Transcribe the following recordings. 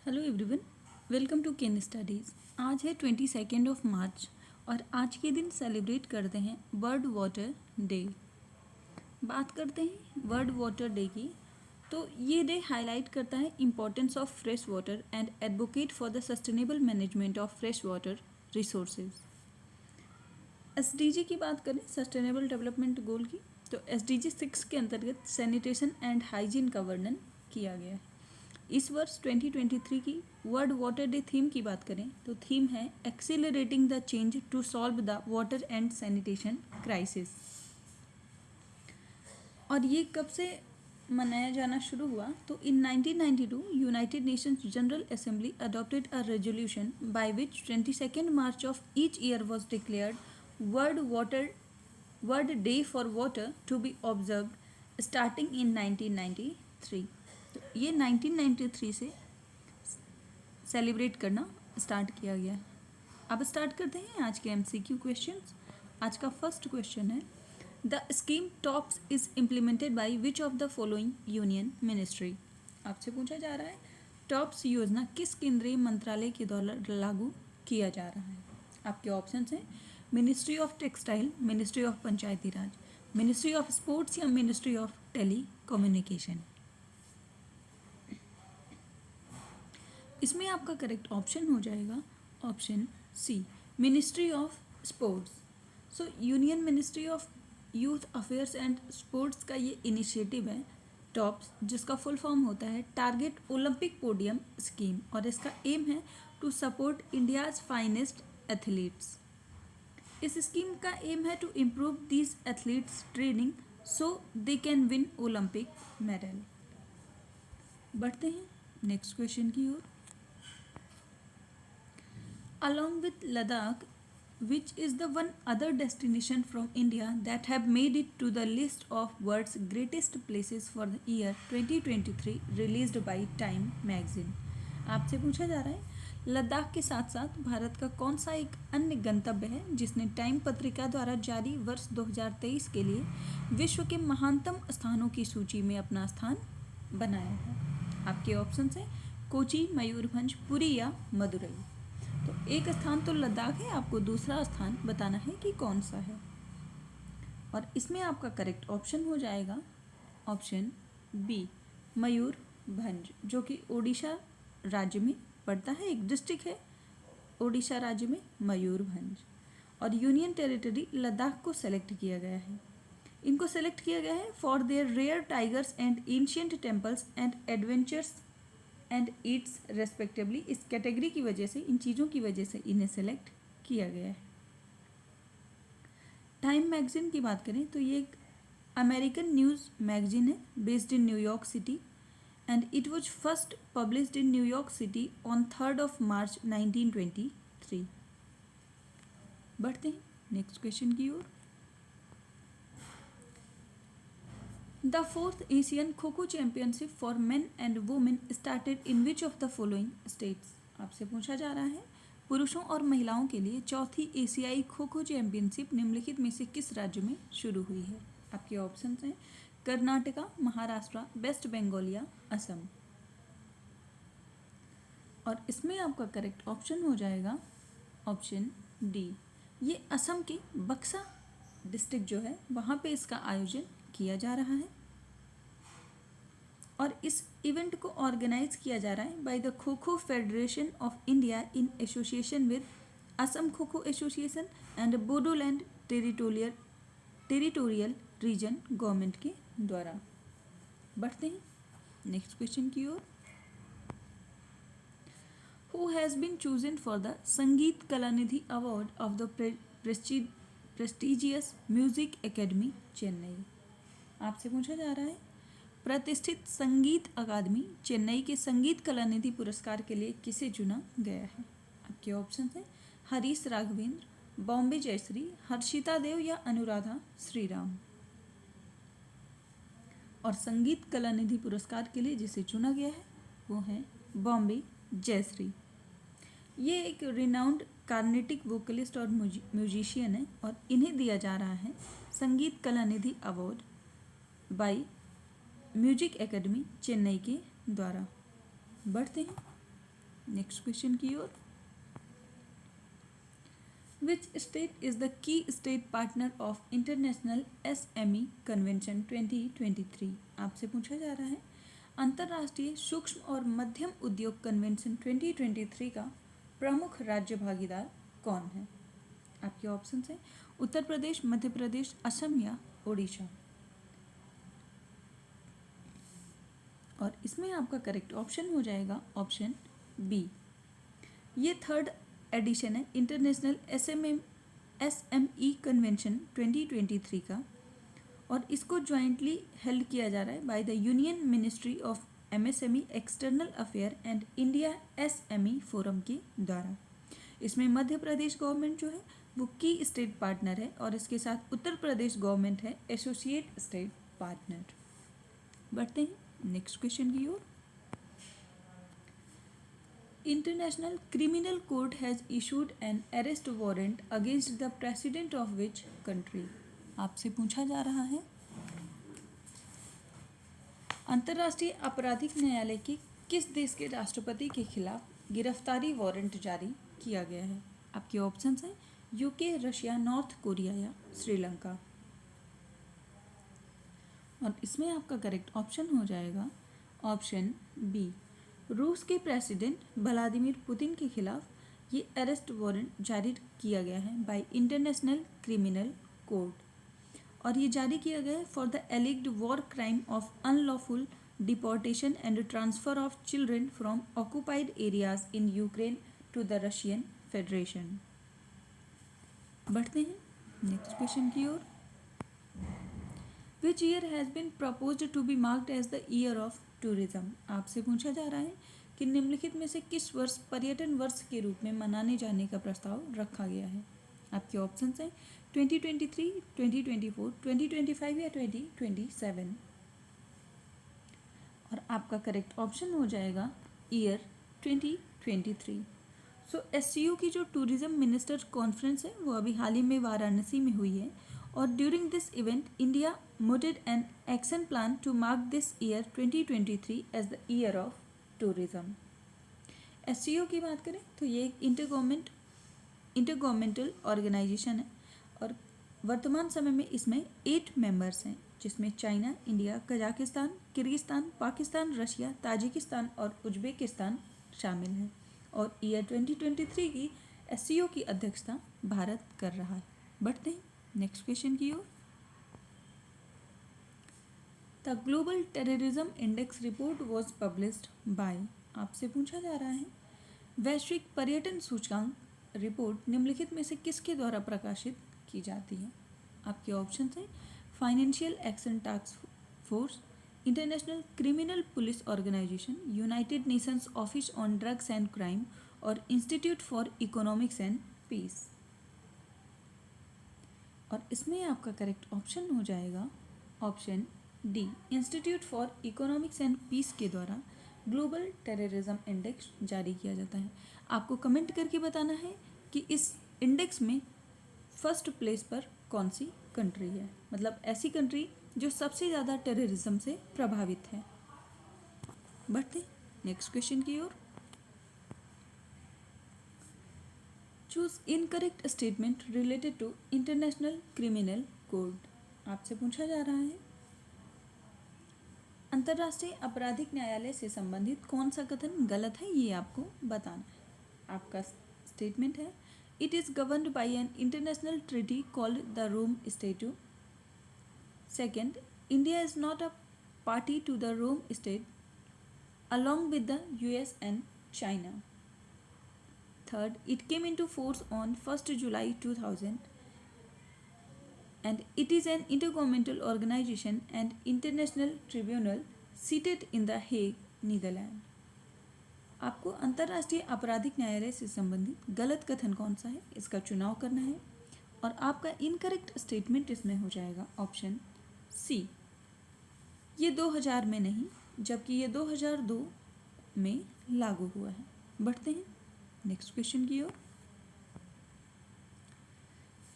Hello everyone, welcome to Ken studies. आज है 22 मार्च और आज के दिन सेलिब्रेट करते हैं वर्ल्ड वाटर डे। बात करते हैं वर्ल्ड वाटर डे की, तो ये डे हाईलाइट करता है importance of fresh water and advocate for the sustainable management of fresh water resources. SDG की बात करें, सस्टेनेबल डेवलपमेंट गोल की, तो एसडीजी 6 के अंतर्गत सैनिटेशन एंड हाइजीन का वर्णन किया गया है। इस वर्ष 2023 की वर्ल्ड वाटर डे थीम की बात करें तो थीम है accelerating the change to solve the water and sanitation crisis. और ये कब से मनाया जाना शुरू हुआ, तो in 1992 United Nations General Assembly adopted a resolution by which 22 March of each year was declared world day for water to be observed starting in 1993। तो ये 1993 से सेलिब्रेट करना स्टार्ट किया गया है। अब स्टार्ट करते हैं आज के एमसीक्यू क्वेश्चंस। आज का फर्स्ट क्वेश्चन है, the scheme tops is implemented by which of the following union ministry. आपसे पूछा जा रहा है टॉप्स योजना किस केंद्रीय मंत्रालय के द्वारा लागू किया जा रहा है। आपके ऑप्शंस हैं ministry of textile, ministry of Panchayati Raj, ministry of sports या मिनिस्ट्री ऑफ टेली कम्युनिकेशन। इसमें आपका करेक्ट ऑप्शन हो जाएगा option C, ministry of sports. So union ministry of youth affairs and sports का ये इनिशिएटिव है टॉप्स, जिसका फुल फॉर्म होता है टारगेट ओलंपिक पोडियम स्कीम, और इसका एम है to support India's finest athletes. इस स्कीम का एम है to improve these athletes training so they can win Olympic medal. बढ़ते हैं नेक्स्ट क्वेश्चन की ओर। Along with Ladakh, which is the one other destination from India that have made it to the list of world's greatest places for the year 2023 released by Time magazine। आपसे पूछा जा रहा है लद्दाख के साथ साथ भारत का कौन सा एक अन्य गंतव्य है जिसने टाइम पत्रिका द्वारा जारी वर्ष 2023 के लिए विश्व के महानतम स्थानों की सूची में अपना स्थान बनाया है। आपके ऑप्शन हैं कोची, मयूरभंज, पुरी या मदुरई। तो एक स्थान तो लद्दाख है, आपको दूसरा स्थान बताना है कि कौन सा है, और इसमें आपका करेक्ट ऑप्शन हो जाएगा ऑप्शन बी, मयूरभंज, जो कि ओडिशा राज्य में पड़ता है, एक डिस्ट्रिक्ट है ओडिशा राज्य में मयूरभंज। और यूनियन टेरिटरी लद्दाख को सेलेक्ट किया गया है। इनको सेलेक्ट किया गया है for their rare tigers and ancient temples and adventures and eats respectively. इस कैटेगरी की वजह से, इन चीज़ों की वजह से इन्हें सेलेक्ट किया गया है। टाइम मैगजीन की बात करें तो ये एक अमेरिकन न्यूज़ मैगजीन है based in New York city, and it was first published in New York city on 3 मार्च 1923। बढ़ते हैं नेक्स्ट क्वेश्चन की ओर। The fourth Asian Kho-Kho Championship for men and women started in which of the following states। आपसे पूछा जा रहा है पुरुषों और महिलाओं के लिए चौथी एशियाई खो खो चैंपियनशिप निम्नलिखित में से किस राज्य में शुरू हुई है। आपके ऑप्शंस हैं कर्नाटका, महाराष्ट्र, वेस्ट बंगाल या असम। और इसमें आपका करेक्ट ऑप्शन हो जाएगा ऑप्शन डी, ये असम के बक्सा डिस्ट्रिक्ट जो है वहाँ पे इसका आयोजन किया जा रहा है, और इस इवेंट को ऑर्गेनाइज किया जा रहा है bye the Kho Kho Federation of India in association with Assam Kho Kho Association and Bodoland Territorial Region government के द्वारा। बढ़ते हैं नेक्स्ट क्वेश्चन की ओर। Who has been chosen for the Sangeet Kalanidhi award of the prestigious Music Academy Chennai. आपसे पूछा जा रहा है प्रतिष्ठित संगीत अकादमी चेन्नई के संगीत कलानिधि पुरस्कार के लिए किसे चुना गया है। आपके ऑप्शन हैं हरीश राघवेंद्र, बॉम्बे जयश्री, हर्षिता देव या अनुराधा श्रीराम। और संगीत कलानिधि पुरस्कार के लिए जिसे चुना गया है वो है बॉम्बे जयश्री। ये एक रिनाउंड कार्नेटिक वोकलिस्ट और म्यूजिशियन है, और इन्हें दिया जा रहा है Sangeet Kalanidhi award by Music Academy Chennai के द्वारा। बढ़ते हैं नेक्स्ट क्वेश्चन की ओर। Which state is the key state partner of International SME Convention 2023? आपसे पूछा जा रहा है अंतर्राष्ट्रीय सूक्ष्म और मध्यम उद्योग कन्वेंशन 2023 का प्रमुख राज्य भागीदार कौन है? आपके ऑप्शन हैं उत्तर प्रदेश, मध्य प्रदेश, असम या ओडिशा। और इसमें आपका करेक्ट ऑप्शन हो जाएगा ऑप्शन बी। ये थर्ड एडिशन है इंटरनेशनल SME कन्वेंशन 2023 का, और इसको ज्वाइंटली हेल्ड किया जा रहा है by the union ministry of MSME external affair and India SME forum के द्वारा। इसमें मध्य प्रदेश गवर्नमेंट जो है वो की स्टेट पार्टनर है, और इसके साथ उत्तर प्रदेश गवर्नमेंट है एसोसिएट स्टेट पार्टनर। बढ़ते हैं नेक्स्ट क्वेश्चन की ओर। International Criminal Court has issued an arrest warrant against the president of which country? आपसे पूछा जा रहा है अंतर्राष्ट्रीय आपराधिक न्यायालय के किस देश के राष्ट्रपति के खिलाफ गिरफ्तारी वारंट जारी किया गया है? आपके ऑप्शंस हैं यूके, रशिया, नॉर्थ कोरिया या श्रीलंका। और इसमें आपका करेक्ट ऑप्शन हो जाएगा ऑप्शन बी। रूस के प्रेसिडेंट व्लादिमीर पुतिन के खिलाफ ये अरेस्ट वारंट जारी किया गया है बाय इंटरनेशनल क्रिमिनल कोर्ट, और ये जारी किया गया है for the alleged war crime of unlawful deportation and transfer of children from occupied areas in Ukraine to the Russian Federation. बढ़ते हैं नेक्स्ट क्वेश्चन की ओर। Which year has been proposed to be marked as the year of tourism? आपसे पूछा जा रहा है कि निम्नलिखित में से किस वर्ष पर्यटन वर्ष के रूप में मनाने जाने का प्रस्ताव रखा गया है? आपके ऑप्शंस हैं 2023, 2024, 2025 या 2027। और आपका करेक्ट ऑप्शन हो जाएगा ईयर 2023। सो SCO की जो टूरिज्म मिनिस्टर कॉन्फ्रेंस है वो अभी हाल ही में वाराणसी में हुई है, और during this event India mooted an action plan to mark this year 2023 as the year of tourism. SCO की बात करें तो ये एक इंटरगवर्नमेंटल ऑर्गेनाइजेशन है, और वर्तमान समय में इसमें 8 मेंबर्स हैं, जिसमें China, India, Kazakhstan, Kyrgyzstan, Pakistan, Russia, Tajikistan और उज्बेकिस्तान शामिल हैं। और ईयर 2023 की SCO की अध्यक्षता भारत कर रहा है। बढ़ते हैं नेक्स्ट क्वेश्चन की ओर। The Global Terrorism Index report was published by? आपसे पूछा जा रहा है वैश्विक पर्यटन सूचकांक रिपोर्ट निम्नलिखित में से किसके द्वारा प्रकाशित की जाती है? आपके ऑप्शन हैं Financial Action Task Force, International Criminal Police Organization, United Nations Office on Drugs and Crime और Institute for Economics and Peace. और इसमें आपका करेक्ट ऑप्शन हो जाएगा option D. Institute for Economics and Peace के द्वारा ग्लोबल टेररिज्म इंडेक्स जारी किया जाता है। आपको कमेंट करके बताना है कि इस इंडेक्स में फर्स्ट प्लेस पर कौन सी कंट्री है, मतलब ऐसी कंट्री जो सबसे ज़्यादा टेररिज्म से प्रभावित है। बढ़ते नेक्स्ट क्वेश्चन की ओर। Choose incorrect statement related to international criminal code. आपसे पूछा जा रहा है अंतर्राष्ट्रीय आपराधिक न्यायालय से संबंधित कौन सा कथन गलत है, ये आपको बताना है। आपका स्टेटमेंट है it is governed by an international treaty called the Rome statute. Second, India is not a party to the Rome state along with the US and China. Third, it came into force on 1st July 2000 and it is an intergovernmental organization and international tribunal seated in The Hague, Netherlands. आपको अंतर्राष्ट्रीय आपराधिक न्यायालय से संबंधित गलत कथन कौन सा है, इसका चुनाव करना है, और आपका इनकरेक्ट स्टेटमेंट इसमें हो जाएगा ऑप्शन सी। ये 2000 में नहीं, जबकि ये 2002 में लागू हुआ है। बढ़ते हैं नेक्स्ट क्वेश्चन की ओर।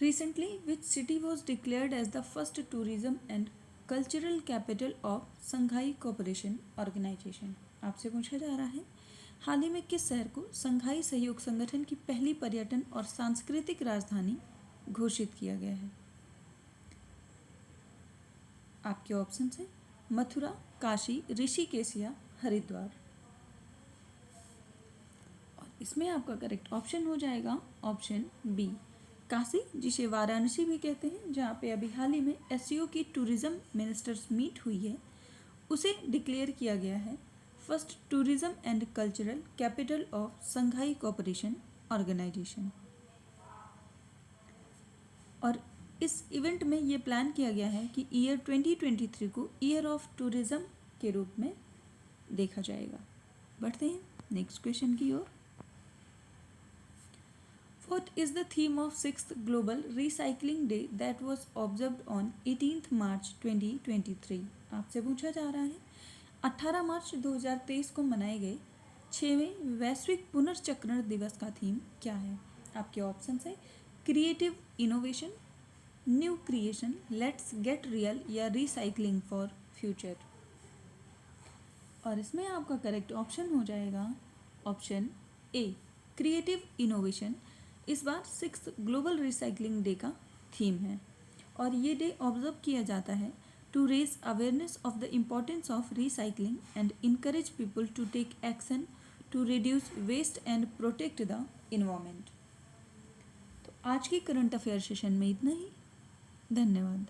Recently which city was declared as the first tourism and cultural capital of Shanghai cooperation Organization? आपसे पूछा जा रहा है हाल ही में किस शहर को संघाई सहयोग संगठन की पहली पर्यटन और सांस्कृतिक राजधानी घोषित किया गया है? आपके ऑप्शन है मथुरा, काशी, ऋषिकेश या हरिद्वार। और इसमें आपका करेक्ट ऑप्शन हो जाएगा ऑप्शन बी, काशी, जिसे वाराणसी भी कहते हैं, जहाँ पे अभी हाल ही में एससीओ की टूरिज्म मिनिस्टर्स मीट हुई है, उसे डिक्लेयर किया गया है first tourism and cultural capital of Shanghai cooperation organisation. और इस इवेंट में ये प्लान किया गया है कि ईयर 2023 को ईयर ऑफ टूरिज्म के रूप में देखा जाएगा। बढ़ते हैं नेक्स्ट क्वेश्चन की ओर। What is the theme of 6th Global Recycling Day that was observed on 18th March 2023? आपसे पूछा जा रहा है 18 मार्च 2023 को मनाए गए 6वें वैश्विक पुनर्चक्रण दिवस का थीम क्या है? आपके ऑप्शन है creative innovation, new creation, let's get real या रिसाइकलिंग फॉर फ्यूचर। और इसमें आपका करेक्ट ऑप्शन हो जाएगा ऑप्शन ए, क्रिएटिव इनोवेशन। इस बार 6th ग्लोबल रिसाइकलिंग डे का थीम है और ये डे ऑब्जर्व किया जाता है to raise awareness of the importance of recycling and encourage people to take action to reduce waste and protect the environment. तो आज की करंट अफेयर सेशन में इतना ही। धन्यवाद।